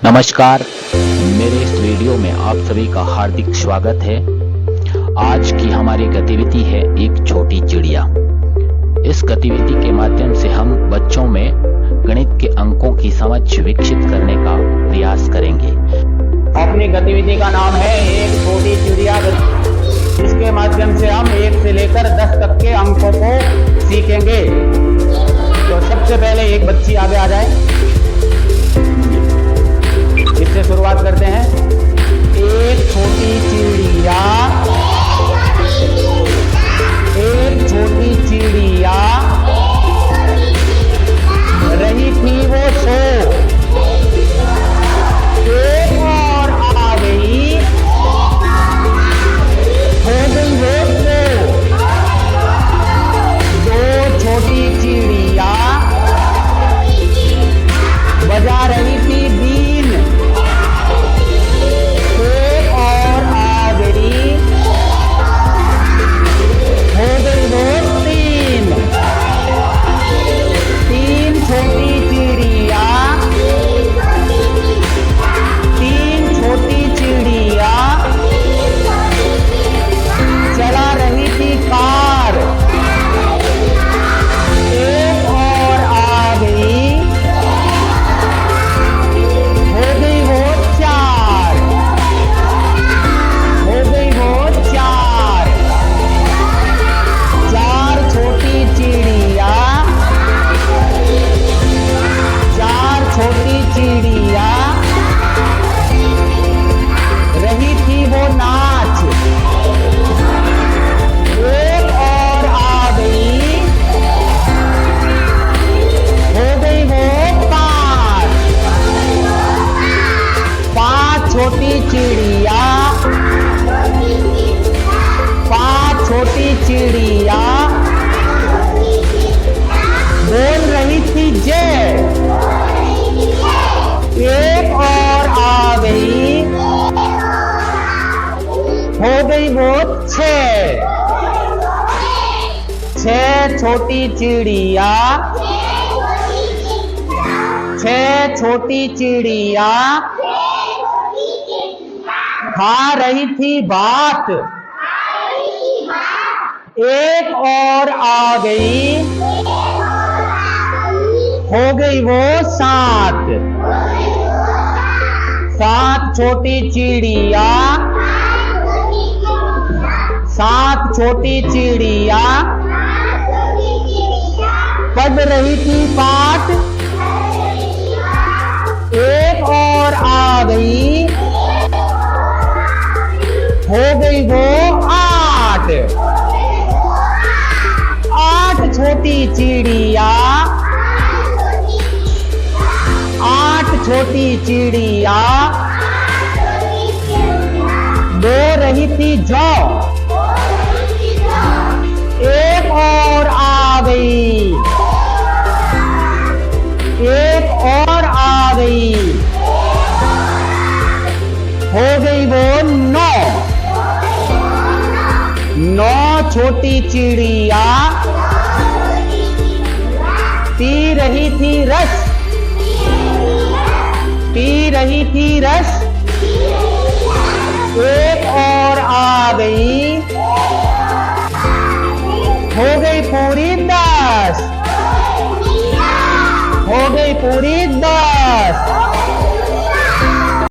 नमस्कार, मेरे इस वीडियो में आप सभी का हार्दिक स्वागत है। आज की हमारी गतिविधि है एक छोटी चिड़िया। इस गतिविधि के माध्यम से हम बच्चों में गणित के अंकों की समझ विकसित करने का प्रयास करेंगे। अपनी गतिविधि का नाम है एक छोटी चिड़िया। इसके माध्यम से हम 1 से लेकर 10 तक के अंकों को सीखेंगे। तो सबसे पहले एक बच्ची आगे आ जाए, इससे शुरुआत करते हैं। एक छोटी चिड़िया, एक छोटी चिड़िया रही थी वो सो, एक और आ गई, हो गई वो सो। दो छोटी चिड़िया बजा रही थी बीन, एक और आ गई, हो गई वो तीन। तीन छोटी चिड़िया, तीन छोटी चिड़िया चला रही थी कार, एक और आ गई, हो गई वो चार, हो गई वो चार। चार छोटी चिड़िया, चार छोटी चिड़िया रही थी वो नाच, एक और आ गई, हो गई वो पांच। पांच छोटी चिड़िया, पांच छोटी चिड़िया बोल रही थी जय, एक और आ गई, हो गई वो छह। छह छोटी चिड़िया, छह छोटी चिड़िया खा रही थी भात, एक और आ गई, हो गई वो सात। सात छोटी चिड़िया, सात छोटी चिड़िया पढ़ रही थी पाठ, एक और आ गई, हो गई वो आठ। आठ छोटी चिड़िया, आठ छोटी चिड़िया दो रही थी जौ, एक और आ गई, एक और आ गई, हो गई वो नौ। नौ छोटी चिड़िया पी रही थी रस, पी रही थी रस, एक और आ गई, हो गई पूरी 10, हो गई पूरी 10।